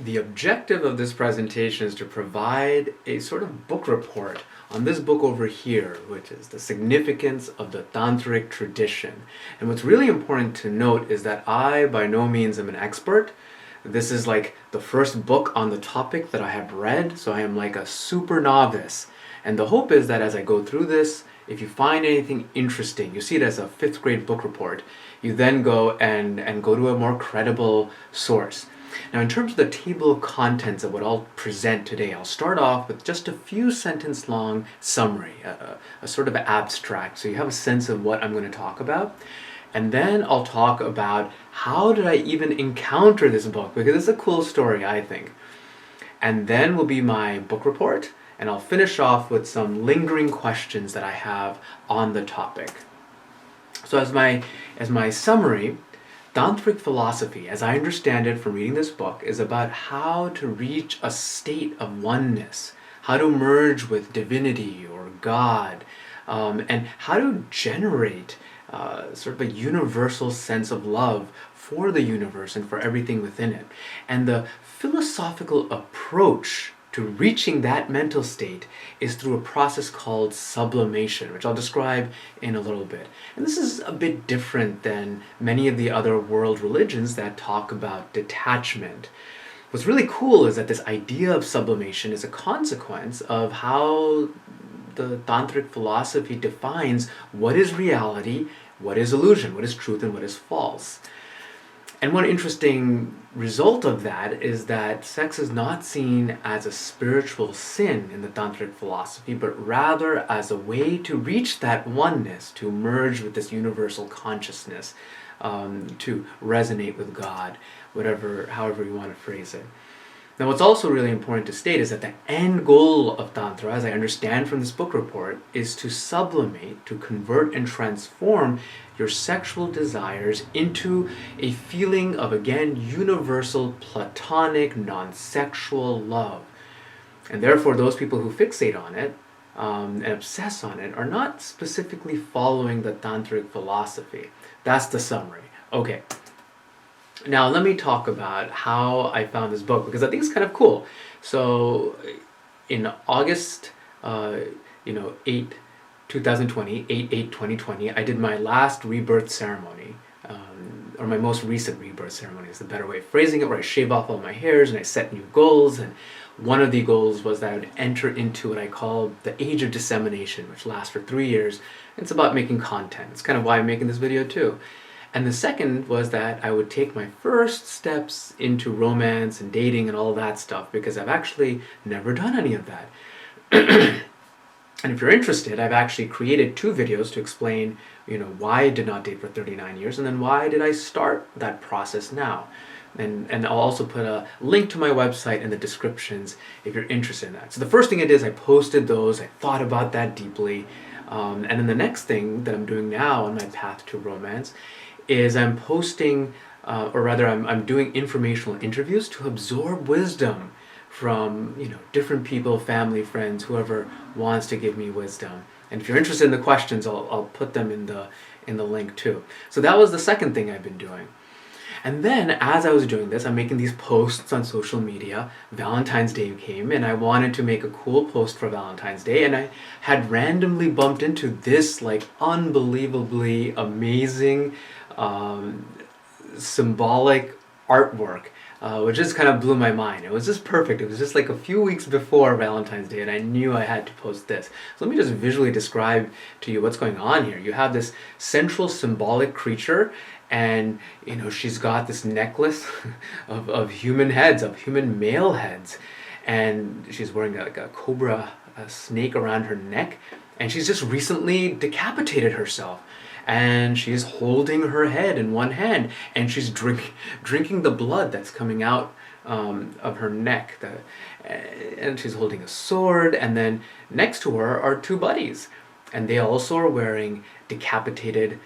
The objective of this presentation is to provide a sort of book report on this book over here, which is The Significance of the Tantric Tradition. And what's really important to note is that I, by no means, am an expert. This is like the first book on the topic that I have read, so I am like a super novice. And the hope is that as I go through this, if you find anything interesting, you see it as a 5th grade book report, you then go and go to a more credible source. Now, in terms of the table of contents of what I'll present today, I'll start off with just a few sentence long summary, a sort of abstract, so you have a sense of what I'm going to talk about. And then I'll talk about how did I even encounter this book, because it's a cool story, I think. And then will be my book report, and I'll finish off with some lingering questions that I have on the topic. So as my summary, Tantric philosophy, as I understand it from reading this book, is about how to reach a state of oneness, how to merge with divinity or God, and how to generate sort of a universal sense of love for the universe and for everything within it. And the philosophical approach to reaching that mental state is through a process called sublimation, which I'll describe in a little bit. And this is a bit different than many of the other world religions that talk about detachment. What's really cool is that this idea of sublimation is a consequence of how the Tantric philosophy defines what is reality, what is illusion, what is truth, and what is false. And one interesting result of that is that sex is not seen as a spiritual sin in the Tantric philosophy, but rather as a way to reach that oneness, to merge with this universal consciousness, to resonate with God, however you want to phrase it. Now, what's also really important to state is that the end goal of Tantra, as I understand from this book report, is to sublimate, to convert and transform your sexual desires into a feeling of, again, universal, platonic, non-sexual love. And therefore, those people who fixate on it and obsess on it are not specifically following the Tantric philosophy. That's the summary. Okay. Now, let me talk about how I found this book, because I think it's kind of cool. So, in August, 2020, I did my last rebirth ceremony, or my most recent rebirth ceremony is the better way of phrasing it, where I shave off all my hairs and I set new goals. And one of the goals was that I would enter into what I call the age of dissemination, which lasts for 3 years. It's about making content. It's kind of why I'm making this video too. And the second was that I would take my first steps into romance and dating and all that stuff, because I've actually never done any of that. And if you're interested, I've actually created 2 videos to explain, why I did not date for 39 years, and then why did I start that process now. And I'll also put a link to my website in the descriptions if you're interested in that. So the first thing I did is I posted those, I thought about that deeply, and then the next thing that I'm doing now on my path to romance is I'm posting, I'm doing informational interviews to absorb wisdom from, different people, family, friends, whoever wants to give me wisdom. And if you're interested in the questions, I'll put them in the link too. So that was the second thing I've been doing. And then, as I was doing this, I'm making these posts on social media. Valentine's Day came, and I wanted to make a cool post for Valentine's Day, and I had randomly bumped into this, unbelievably amazing, symbolic artwork, which just kind of blew my mind. It was just perfect. It was just like a few weeks before Valentine's Day, and I knew I had to post this. So let me just visually describe to you what's going on here. You have this central symbolic creature, and she's got this necklace of human heads, of human male heads, and she's wearing a cobra, a snake around her neck, and she's just recently decapitated herself. And she's holding her head in one hand, and she's drinking the blood that's coming out of her neck. And she's holding a sword, and then next to her are 2 buddies. And they also are wearing decapitated,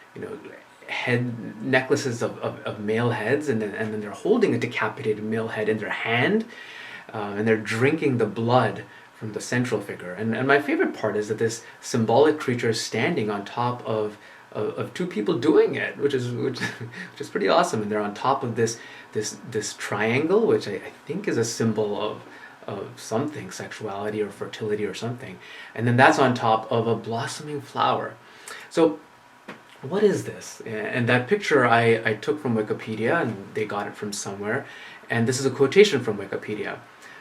head necklaces of male heads, and then they're holding a decapitated male head in their hand, and they're drinking the blood from the central figure. And my favorite part is that this symbolic creature is standing on top of of two people doing it, which is pretty awesome. And they're on top of this triangle, which I think is a symbol of something, sexuality or fertility or something. And then that's on top of a blossoming flower. So what is this? And that picture I took from Wikipedia, and they got it from somewhere. And this is a quotation from Wikipedia.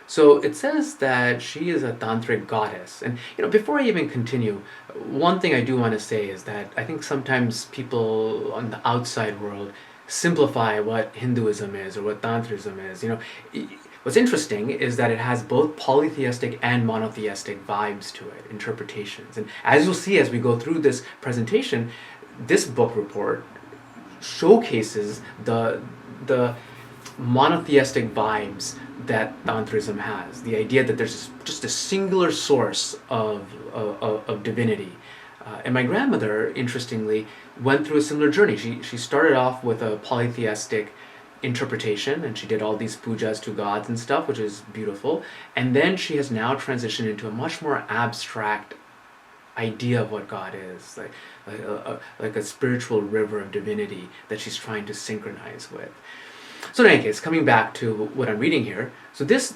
So it says that she is a tantric goddess. And before I even continue, one thing I do want to say is that I think sometimes people on the outside world simplify what Hinduism is or what Tantrism is. What's interesting is that it has both polytheistic and monotheistic vibes to it, interpretations. And as you'll see as we go through this presentation, this book report showcases the monotheistic vibes that Tantrism has. The idea that there's just a singular source of divinity. And my grandmother, interestingly, went through a similar journey. She started off with a polytheistic interpretation, and she did all these pujas to gods and stuff, which is beautiful. And then she has now transitioned into a much more abstract idea of what God is, like a spiritual river of divinity that she's trying to synchronize with. So in any case, coming back to what I'm reading here, so this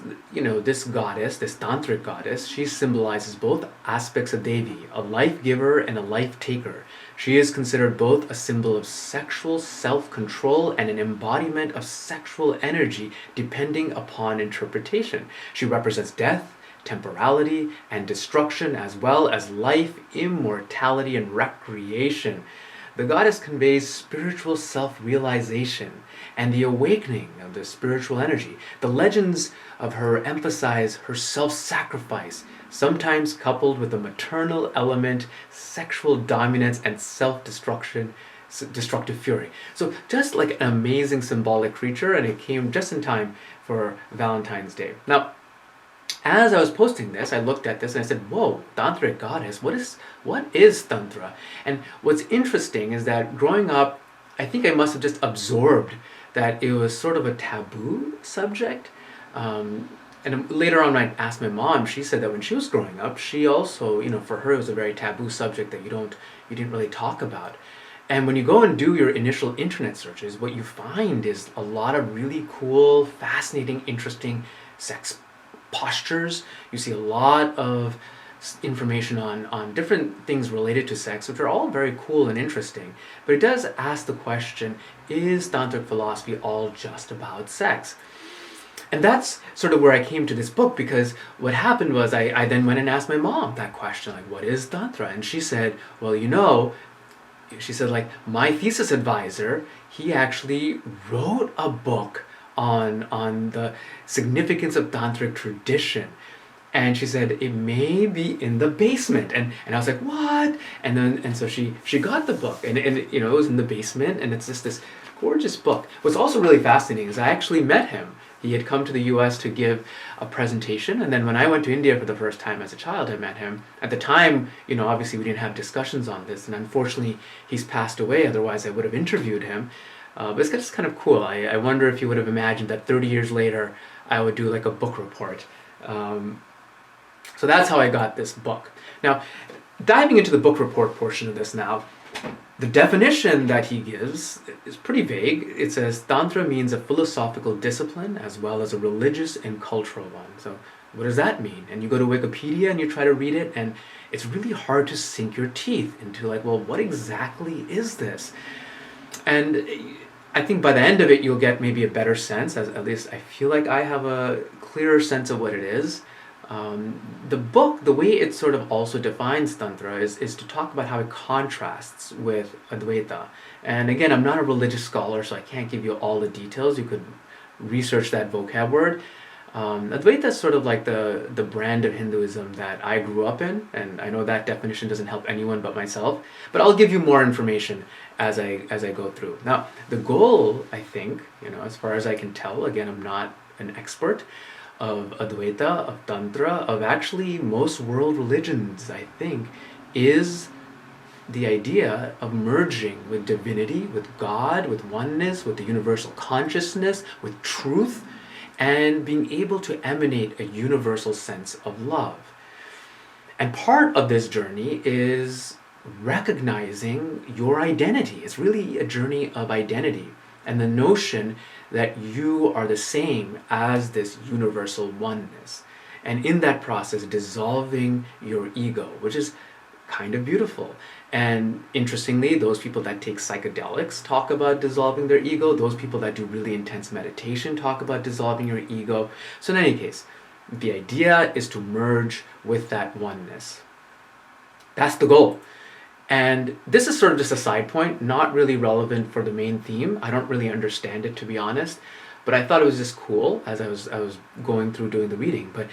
goddess, this tantric goddess, she symbolizes both aspects of Devi, a life giver and a life taker. She is considered both a symbol of sexual self-control and an embodiment of sexual energy, depending upon interpretation. She represents death, temporality, and destruction, as well as life, immortality, and recreation. The goddess conveys spiritual self-realization and the awakening of the spiritual energy. The legends of her emphasize her self-sacrifice, sometimes coupled with a maternal element, sexual dominance, and self-destruction, destructive fury. So just like an amazing symbolic creature, and it came just in time for Valentine's Day. Now, as I was posting this, I looked at this and I said, whoa, tantric goddess, what is tantra? And what's interesting is that growing up, I think I must have just absorbed that it was sort of a taboo subject. And later on, when I asked my mom, she said that when she was growing up, she also, for her, it was a very taboo subject that you didn't really talk about. And when you go and do your initial internet searches, what you find is a lot of really cool, fascinating, interesting sex postures. You see a lot of information on different things related to sex, which are all very cool and interesting. But it does ask the question, is tantric philosophy all just about sex? And that's sort of where I came to this book, because what happened was I then went and asked my mom that question, like, what is tantra? And she said, well, she said, like, my thesis advisor, he actually wrote a book on the significance of tantric tradition. And she said, it may be in the basement. And I was like, what? And so she got the book, and it was in the basement, and it's just this gorgeous book. What's also really fascinating is I actually met him. He had come to the US to give a presentation, and then when I went to India for the first time as a child, I met him. At the time, obviously we didn't have discussions on this, and unfortunately he's passed away, otherwise I would have interviewed him. But it's just kind of cool. I wonder if he would have imagined that 30 years later I would do like a book report. So that's how I got this book. Now, diving into the book report portion of this now, the definition that he gives is pretty vague. It says, Tantra means a philosophical discipline as well as a religious and cultural one. So what does that mean? And you go to Wikipedia and you try to read it, and it's really hard to sink your teeth into like, well, what exactly is this? And I think by the end of it, you'll get maybe a better sense, at least I feel like I have a clearer sense of what it is. The book, the way it sort of also defines Tantra is to talk about how it contrasts with Advaita. And again, I'm not a religious scholar, so I can't give you all the details. You could research that vocab word. Advaita is sort of like the brand of Hinduism that I grew up in, and I know that definition doesn't help anyone but myself, but I'll give you more information as I go through. Now, the goal, I think, as far as I can tell, again, I'm not an expert, of Advaita, of Tantra, of actually most world religions, I think, is the idea of merging with divinity, with God, with oneness, with the universal consciousness, with truth, and being able to emanate a universal sense of love. And part of this journey is recognizing your identity. It's really a journey of identity and the notion that you are the same as this universal oneness. And in that process, dissolving your ego, which is kind of beautiful. And interestingly, those people that take psychedelics talk about dissolving their ego. Those people that do really intense meditation talk about dissolving your ego. So in any case, the idea is to merge with that oneness. That's the goal. And this is sort of just a side point, not really relevant for the main theme. I don't really understand it, to be honest, but I thought it was just cool as I was going through doing the reading. But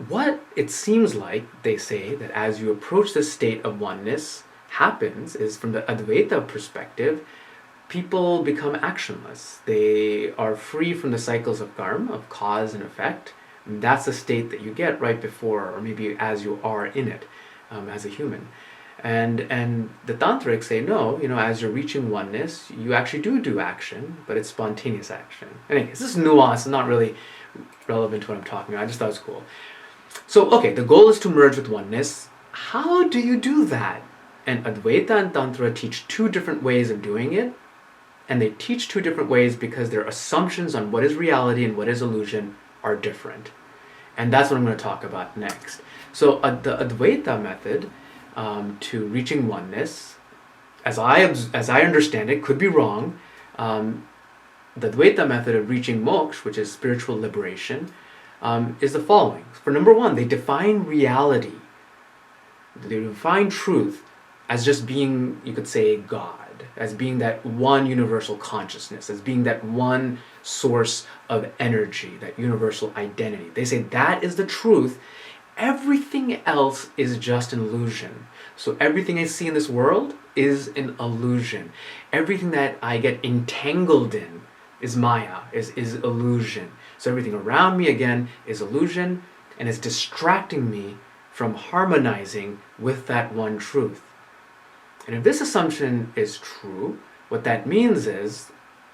what it seems like, they say, that as you approach this state of oneness happens is, from the Advaita perspective, people become actionless. They are free from the cycles of karma, of cause and effect. And that's the state that you get right before, or maybe as you are in it, as a human. And the tantrics say, no, as you're reaching oneness, you actually do action, but it's spontaneous action. Anyways, this is nuance, not really relevant to what I'm talking about. I just thought it was cool. So, okay, the goal is to merge with oneness. How do you do that? And Advaita and Tantra teach two different ways of doing it. And they teach two different ways because their assumptions on what is reality and what is illusion are different. And that's what I'm going to talk about next. So the Advaita method to reaching oneness, as I understand it, could be wrong, the Advaita method of reaching moksha, which is spiritual liberation, is the following. For number one, they define reality, they define truth as just being, you could say, God, as being that one universal consciousness, as being that one source of energy, that universal identity. They say that is the truth. Everything else is just an illusion. So everything I see in this world is an illusion. Everything that I get entangled in is Maya, is illusion. So everything around me, again, is illusion, and it's distracting me from harmonizing with that one truth. And if this assumption is true, what that means is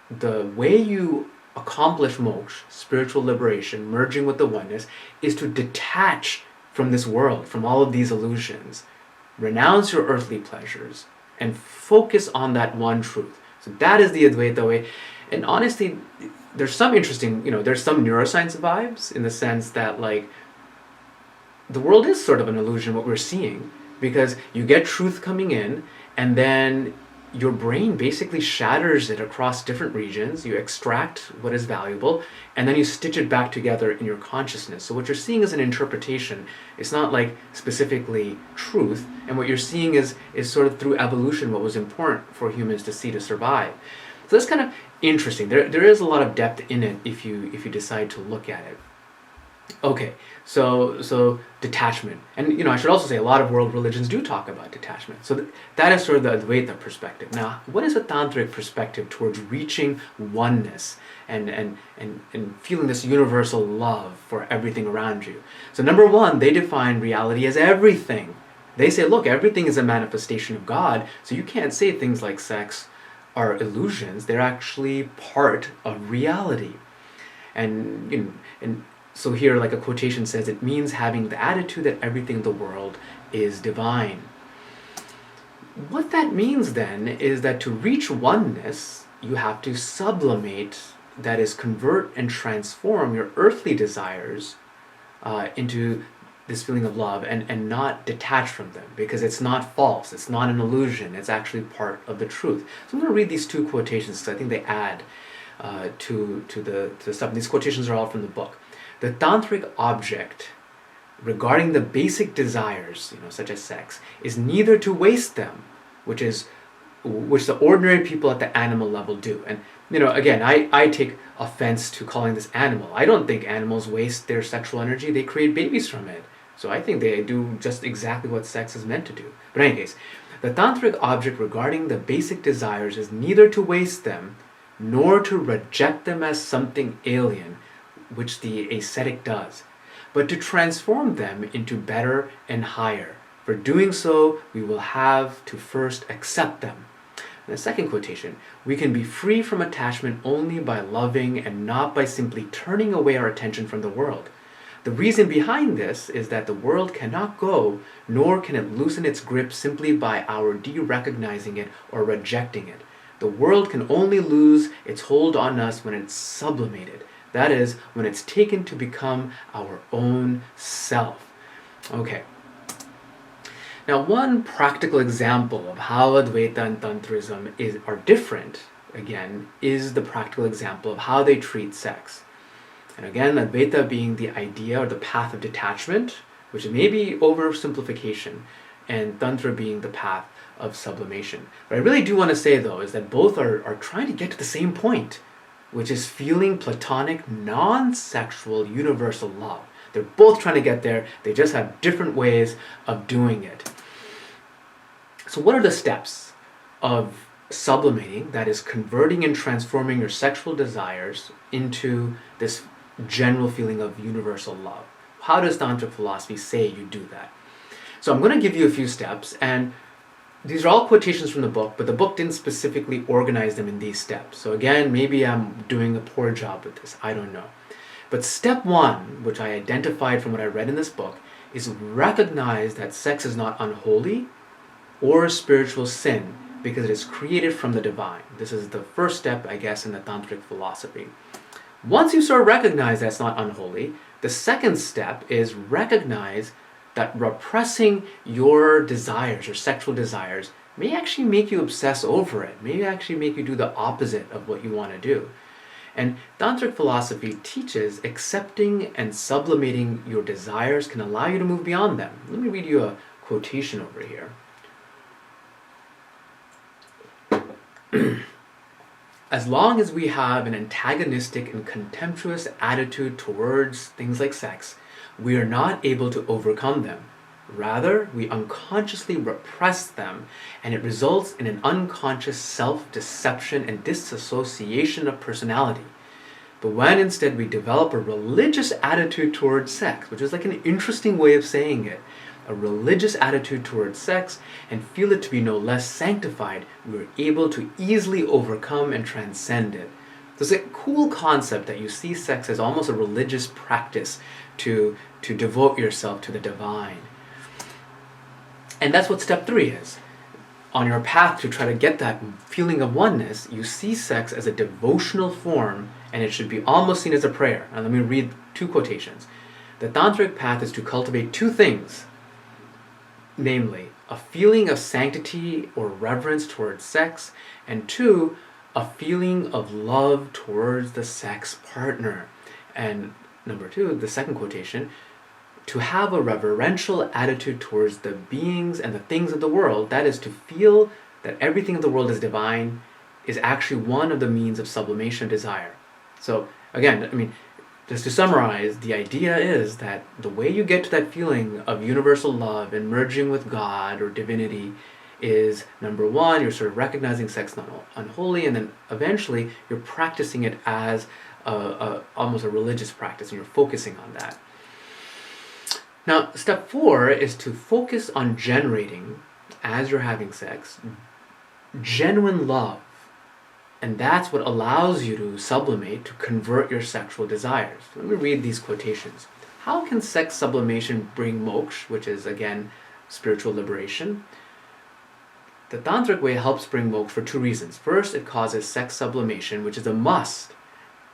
the way you accomplish moksha, spiritual liberation, merging with the oneness, is to detach from this world, from all of these illusions. Renounce your earthly pleasures and focus on that one truth. So that is the Advaita way. And honestly, there's some interesting, there's some neuroscience vibes in the sense that, like, the world is sort of an illusion, what we're seeing, because you get truth coming in, and then your brain basically shatters it across different regions. You extract what is valuable, and then you stitch it back together in your consciousness. So what you're seeing is an interpretation. It's not like specifically truth, and what you're seeing is sort of through evolution what was important for humans to see to survive. So that's kind of interesting. There is a lot of depth in it if you decide to look at it. Okay, so detachment. And I should also say a lot of world religions do talk about detachment. So that is sort of the Advaita perspective. Now, what is a tantric perspective towards reaching oneness and feeling this universal love for everything around you? So number one, they define reality as everything. They say, look, everything is a manifestation of God, so you can't say things like sex are illusions. They're actually part of reality. And so here, like a quotation says, it means having the attitude that everything in the world is divine. What that means then is that to reach oneness, you have to sublimate, that is, convert and transform your earthly desires into this feeling of love and not detach from them, because it's not false, it's not an illusion, it's actually part of the truth. So I'm going to read these two quotations because I think they add to the stuff. And these quotations are all from the book. The tantric object regarding the basic desires, such as sex, is neither to waste them, which the ordinary people at the animal level do. And again, I take offense to calling this animal. I don't think animals waste their sexual energy. They create babies from it. So I think they do just exactly what sex is meant to do. But in any case, the tantric object regarding the basic desires is neither to waste them nor to reject them as something alien, which the ascetic does, but to transform them into better and higher. For doing so, we will have to first accept them. And the second quotation, we can be free from attachment only by loving and not by simply turning away our attention from the world. The reason behind this is that the world cannot go, nor can it loosen its grip simply by our de-recognizing it or rejecting it. The world can only lose its hold on us when it's sublimated. That is, when it's taken to become our own self. Okay. Now, one practical example of how Advaita and Tantrism are different, again, is the practical example of how they treat sex. And again, Advaita being the idea or the path of detachment, which may be oversimplification, and Tantra being the path of sublimation. What I really do want to say, though, is that both are trying to get to the same point, which is feeling platonic, non-sexual, universal love. They're both trying to get there. They just have different ways of doing it. So what are the steps of sublimating, that is converting and transforming your sexual desires into this general feeling of universal love? How does Tantric philosophy say you do that? So I'm going to give you a few steps, and these are all quotations from the book, but the book didn't specifically organize them in these steps. So again, maybe I'm doing a poor job with this. I don't know. But step one, which I identified from what I read in this book, is recognize that sex is not unholy or a spiritual sin because it is created from the divine. This is the first step, I guess, in the Tantric philosophy. Once you sort of recognize that's not unholy, the second step is recognize that repressing your desires, your sexual desires, may actually make you obsess over it, may actually make you do the opposite of what you want to do. And Tantric philosophy teaches accepting and sublimating your desires can allow you to move beyond them. Let me read you a quotation over here. As long as we have an antagonistic and contemptuous attitude towards things like sex, we are not able to overcome them. Rather, we unconsciously repress them, and it results in an unconscious self-deception and disassociation of personality. But when instead we develop a religious attitude towards sex, which is like an interesting way of saying it, a religious attitude towards sex, and feel it to be no less sanctified, we're able to easily overcome and transcend it. So it's a cool concept that you see sex as almost a religious practice to devote yourself to the divine. And that's what step 3 is. On your path to try to get that feeling of oneness, you see sex as a devotional form, and it should be almost seen as a prayer. Now let me read 2 quotations. The Tantric path is to cultivate 2 things, namely, a feeling of sanctity or reverence towards sex, and 2, a feeling of love towards the sex partner. And number 2, the second quotation, to have a reverential attitude towards the beings and the things of the world, that is to feel that everything of the world is divine, is actually one of the means of sublimation desire. So again, I mean, just to summarize, the idea is that the way you get to that feeling of universal love and merging with God or divinity is, number 1, you're sort of recognizing sex not unholy, and then eventually you're practicing it as almost a religious practice, and you're focusing on that. Now, step 4 is to focus on generating, as you're having sex, genuine love. And that's what allows you to sublimate, to convert your sexual desires. Let me read these quotations. How can sex sublimation bring moksha, which is, again, spiritual liberation? The Tantric way helps bring moksha for 2 reasons. First, it causes sex sublimation, which is a must.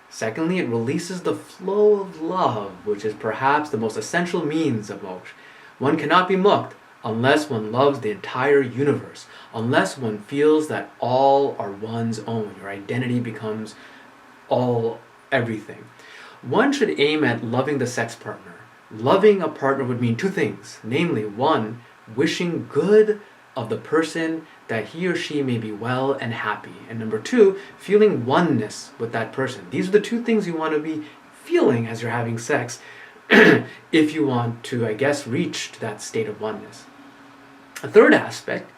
Secondly, it releases the flow of love, which is perhaps the most essential means of moksha. One cannot be mukta unless one loves the entire universe, unless one feels that all are one's own. Your identity becomes everything. One should aim at loving the sex partner. Loving a partner would mean 2 things, namely, 1, wishing good of the person that he or she may be well and happy. And number 2, feeling oneness with that person. These are the 2 things you want to be feeling as you're having sex if you want to, I guess, reach to that state of oneness. A third aspect,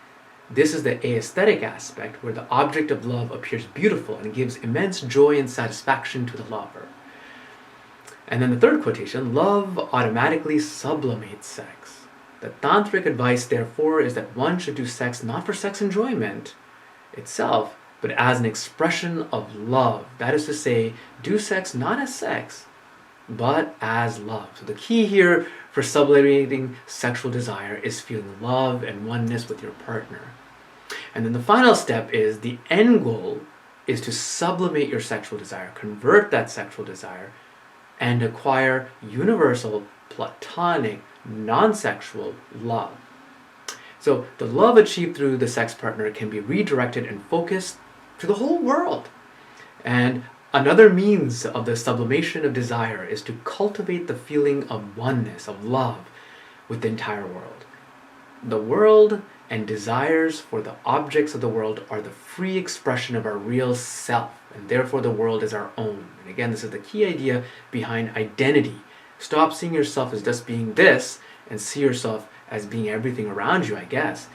this is the aesthetic aspect, where the object of love appears beautiful and gives immense joy and satisfaction to the lover. And then the third quotation, love automatically sublimates sex. The Tantric advice, therefore, is that one should do sex not for sex enjoyment itself, but as an expression of love. That is to say, do sex not as sex, but as love. So the key here for sublimating sexual desire is feeling love and oneness with your partner. And then the final step is the end goal is to sublimate your sexual desire, convert that sexual desire, and acquire universal, platonic, non-sexual love. So the love achieved through the sex partner can be redirected and focused to the whole world. And another means of the sublimation of desire is to cultivate the feeling of oneness, of love, with the entire world. The world and desires for the objects of the world are the free expression of our real self, and therefore the world is our own. And again, this is the key idea behind identity. Stop seeing yourself as just being this, and see yourself as being everything around you, I guess.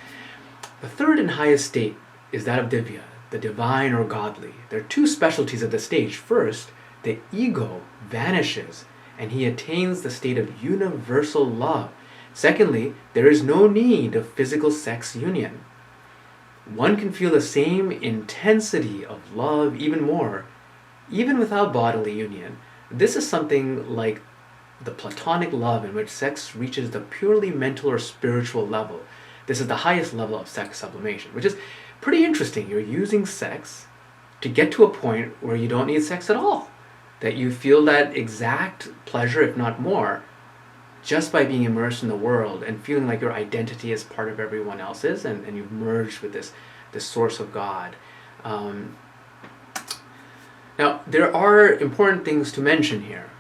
The third and highest state is that of Divya, the divine or godly. There are two specialties of the stage. First, the ego vanishes, and he attains the state of universal love. Secondly, there is no need of physical sex union. One can feel the same intensity of love even more, even without bodily union. This is something like the platonic love in which sex reaches the purely mental or spiritual level. This is the highest level of sex sublimation, which is pretty interesting. You're using sex to get to a point where you don't need sex at all, that you feel that exact pleasure, if not more, just by being immersed in the world and feeling like your identity is part of everyone else's, and you've merged with this source of God. Now, there are important things to mention here,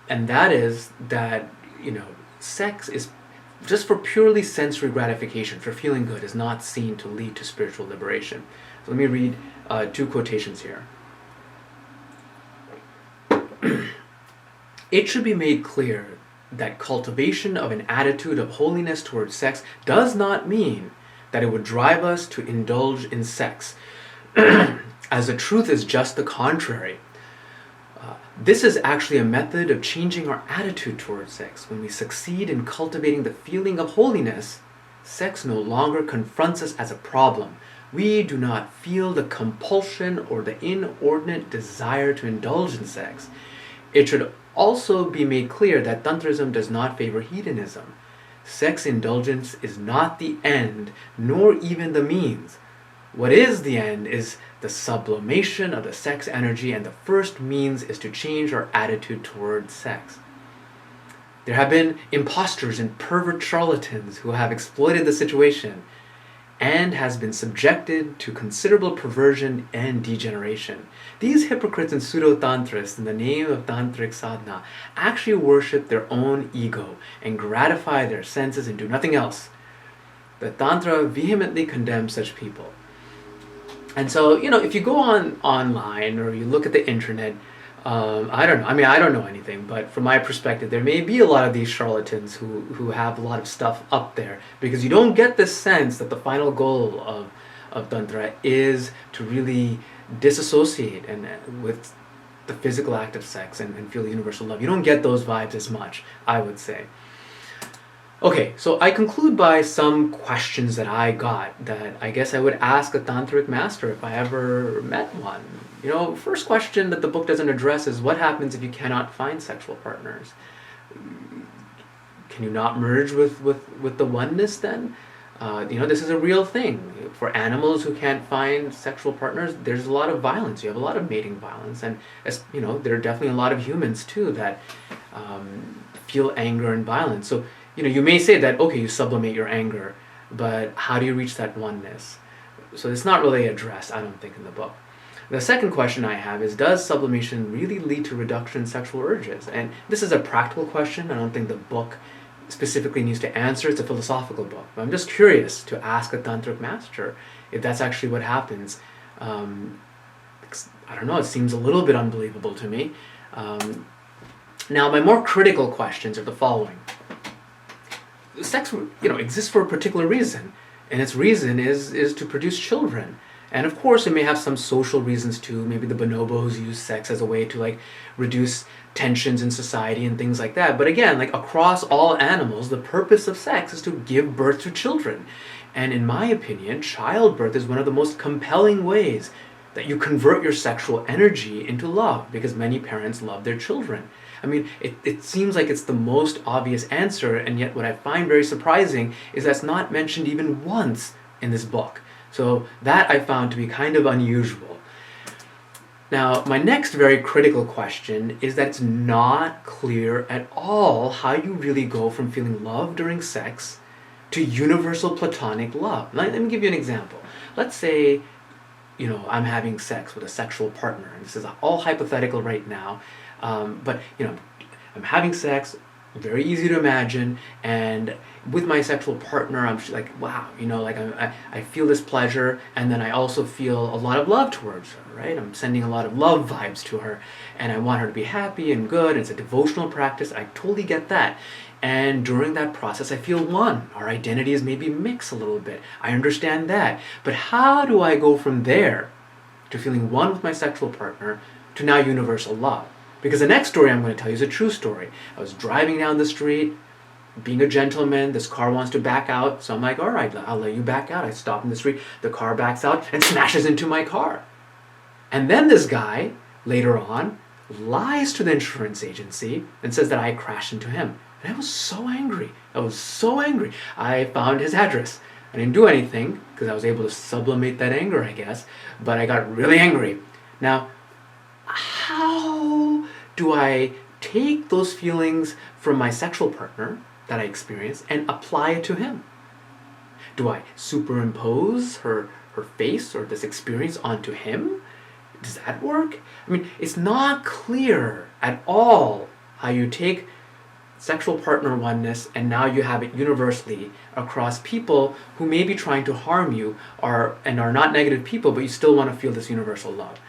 and that is that, sex is just for purely sensory gratification, for feeling good, is not seen to lead to spiritual liberation. So let me read two quotations here. It should be made clear that cultivation of an attitude of holiness towards sex does not mean that it would drive us to indulge in sex, as the truth is just the contrary. This is actually a method of changing our attitude towards sex. When we succeed in cultivating the feeling of holiness, sex no longer confronts us as a problem. We do not feel the compulsion or the inordinate desire to indulge in sex. It should also be made clear that Tantrism does not favor hedonism. Sex indulgence is not the end, nor even the means. What is the end is the sublimation of the sex energy, and the first means is to change our attitude towards sex. There have been impostors and pervert charlatans who have exploited the situation and has been subjected to considerable perversion and degeneration. These hypocrites and pseudo-tantrists, in the name of tantric sadhana, actually worship their own ego and gratify their senses and do nothing else. The Tantra vehemently condemns such people. And so, if you go online or you look at the internet, I don't know. I mean, I don't know anything, but from my perspective, there may be a lot of these charlatans who have a lot of stuff up there, because you don't get this sense that the final goal of Tantra is to really disassociate with the physical act of sex and feel universal love. You don't get those vibes as much, I would say. Okay, so I conclude by some questions that I got that I guess I would ask a tantric master if I ever met one. First question that the book doesn't address is, what happens if you cannot find sexual partners? Can you not merge with the oneness then? This is a real thing. For animals who can't find sexual partners, there's a lot of violence. You have a lot of mating violence. And, there are definitely a lot of humans too that feel anger and violence. So, you may say that, okay, you sublimate your anger, but how do you reach that oneness? So it's not really addressed, I don't think, in the book. The second question I have is, does sublimation really lead to reduction in sexual urges? And this is a practical question. I don't think the book specifically needs to answer. It's a philosophical book. But I'm just curious to ask a tantric master if that's actually what happens. I don't know, it seems a little bit unbelievable to me. Now, my more critical questions are the following. Sex, exists for a particular reason, and its reason is to produce children. And of course, it may have some social reasons too. Maybe the bonobos use sex as a way to reduce tensions in society and things like that. But again, across all animals, the purpose of sex is to give birth to children. And in my opinion, childbirth is one of the most compelling ways that you convert your sexual energy into love, because many parents love their children. I mean, it seems like it's the most obvious answer, and yet what I find very surprising is that's not mentioned even once in this book. So that I found to be kind of unusual. Now, my next very critical question is that it's not clear at all how you really go from feeling love during sex to universal platonic love. Let me give you an example. Let's say, I'm having sex with a sexual partner, and this is all hypothetical right now, but, I'm having sex, very easy to imagine, and with my sexual partner, I'm like, wow, I feel this pleasure, and then I also feel a lot of love towards her, right? I'm sending a lot of love vibes to her, and I want her to be happy and good. It's a devotional practice. I totally get that. And during that process, I feel one. Our identities maybe mix a little bit. I understand that. But how do I go from there to feeling one with my sexual partner to now universal love? Because the next story I'm going to tell you is a true story. I was driving down the street, being a gentleman. This car wants to back out. So I'm like, all right, I'll let you back out. I stop in the street. The car backs out and smashes into my car. And then this guy, later on, lies to the insurance agency and says that I crashed into him. And I was so angry. I found his address. I didn't do anything because I was able to sublimate that anger, I guess. But I got really angry. Now, how do I take those feelings from my sexual partner that I experienced and apply it to him? Do I superimpose her face or this experience onto him? Does that work? I mean, it's not clear at all how you take sexual partner oneness and now you have it universally across people who may be trying to harm you and are not negative people, but you still want to feel this universal love.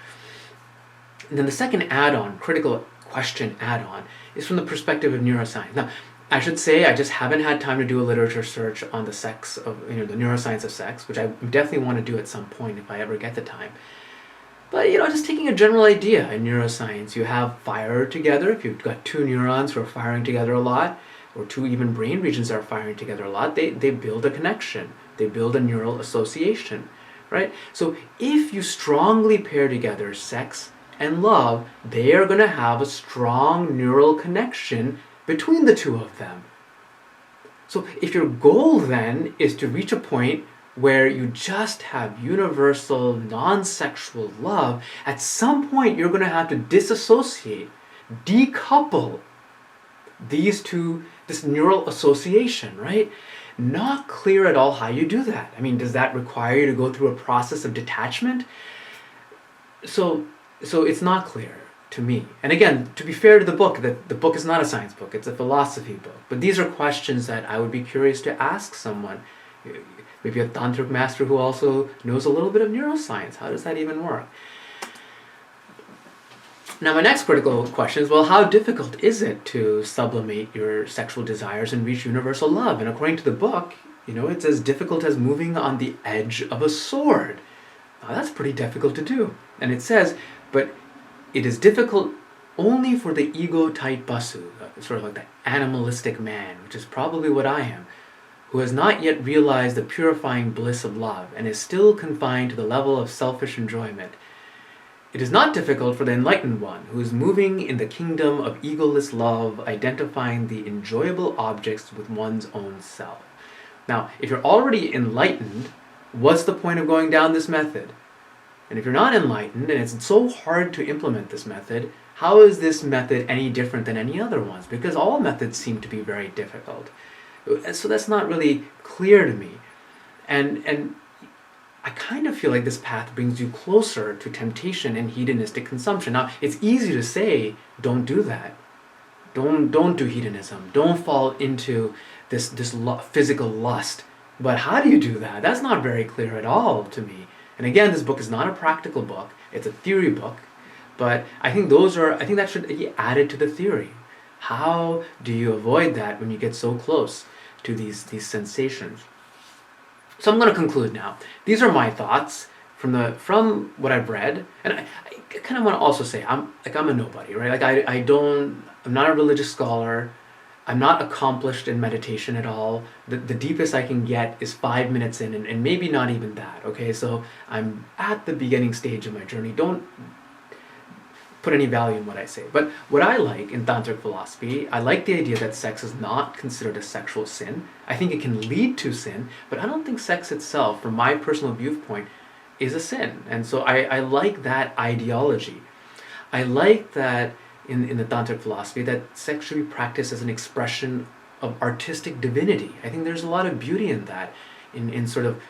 And then the second add-on, critical question add-on, is from the perspective of neuroscience. Now, I should say I just haven't had time to do a literature search on the sex of, the neuroscience of sex, which I definitely want to do at some point if I ever get the time. But, just taking a general idea in neuroscience, you have fire together. If you've got two neurons who are firing together a lot, or two even brain regions that are firing together a lot, they build a connection. They build a neural association, right? So if you strongly pair together sex and love, they are going to have a strong neural connection between the two of them. So if your goal then is to reach a point where you just have universal, non-sexual love, at some point you're going to have to disassociate, decouple these two, this neural association, right? Not clear at all how you do that. I mean, does that require you to go through a process of detachment? So it's not clear to me. And again, to be fair to the book, the book is not a science book, it's a philosophy book. But these are questions that I would be curious to ask someone. Maybe a tantric master who also knows a little bit of neuroscience. How does that even work? Now, my next critical question is, well, how difficult is it to sublimate your sexual desires and reach universal love? And according to the book, it's as difficult as moving on the edge of a sword. Now, that's pretty difficult to do. And it says, but it is difficult only for the ego-type basu, sort of like the animalistic man, which is probably what I am, who has not yet realized the purifying bliss of love and is still confined to the level of selfish enjoyment. It is not difficult for the enlightened one, who is moving in the kingdom of egoless love, identifying the enjoyable objects with one's own self. Now, if you're already enlightened, what's the point of going down this method? And if you're not enlightened, and it's so hard to implement this method, how is this method any different than any other ones? Because all methods seem to be very difficult. So that's not really clear to me. And I kind of feel like this path brings you closer to temptation and hedonistic consumption. Now, it's easy to say, don't do that. Don't do hedonism. Don't fall into this physical lust. But how do you do that? That's not very clear at all to me. And again, this book is not a practical book. It's a theory book. But I think that should be added to the theory. How do you avoid that when you get so close to these sensations? So I'm going to conclude now. These are my thoughts from what I've read, and I kind of want to also say I'm a nobody, right? I'm not a religious scholar. I'm not accomplished in meditation at all. The deepest I can get is 5 minutes in, and maybe not even that. Okay, so I'm at the beginning stage of my journey. put any value in what I say. But what I like in Tantric philosophy, I like the idea that sex is not considered a sexual sin. I think it can lead to sin, but I don't think sex itself, from my personal viewpoint, is a sin. And so I like that ideology. I like that in the Tantric philosophy that sex should be practiced as an expression of artistic divinity. I think there's a lot of beauty in that, in sort of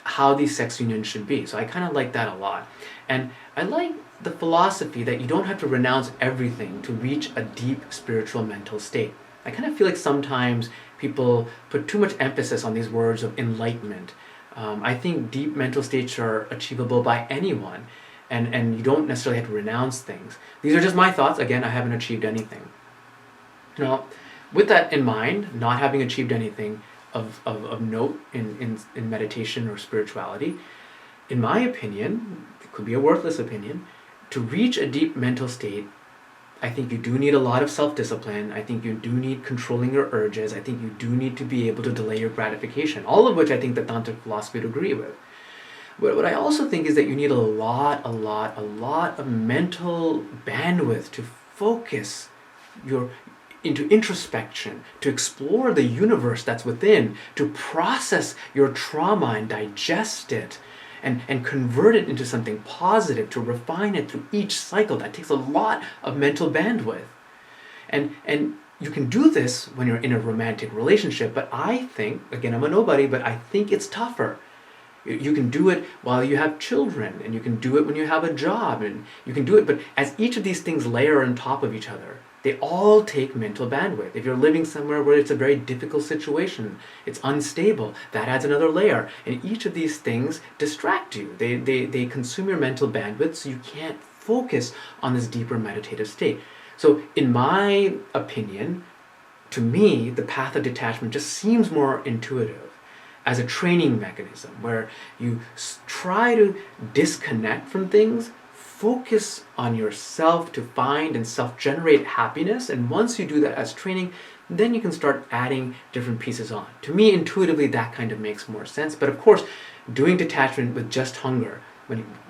how these sex unions should be. So I kind of like that a lot. And I like the philosophy that you don't have to renounce everything to reach a deep spiritual mental state. I kind of feel like sometimes people put too much emphasis on these words of enlightenment. I think deep mental states are achievable by anyone, and you don't necessarily have to renounce things. These are just my thoughts. Again, I haven't achieved anything. Now, with that in mind, not having achieved anything of note in meditation or spirituality, in my opinion, it could be a worthless opinion, to reach a deep mental state, I think you do need a lot of self-discipline. I think you do need controlling your urges. I think you do need to be able to delay your gratification, all of which I think the Tantric philosophy would agree with. But what I also think is that you need a lot of mental bandwidth to focus into introspection, to explore the universe that's within, to process your trauma and digest it, and convert it into something positive, to refine it through each cycle. That takes a lot of mental bandwidth. And you can do this when you're in a romantic relationship, but I think, again, I'm a nobody, but I think it's tougher. You can do it while you have children, and you can do it when you have a job, and you can do it, but as each of these things layer on top of each other, they all take mental bandwidth. If you're living somewhere where it's a very difficult situation, it's unstable, that adds another layer. And each of these things distract you. They consume your mental bandwidth, so you can't focus on this deeper meditative state. So in my opinion, to me, the path of detachment just seems more intuitive as a training mechanism where you try to disconnect from things, focus on yourself to find and self-generate happiness, and once you do that as training, then you can start adding different pieces on. To me, intuitively, that kind of makes more sense. But of course, doing detachment with just hunger,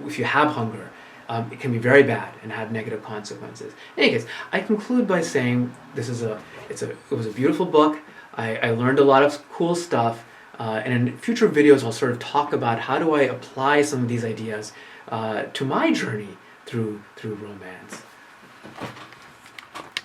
if you have hunger, it can be very bad and have negative consequences. In any case, I conclude by saying it was a beautiful book. I learned a lot of cool stuff, and in future videos, I'll sort of talk about how do I apply some of these ideas to my journey through romance.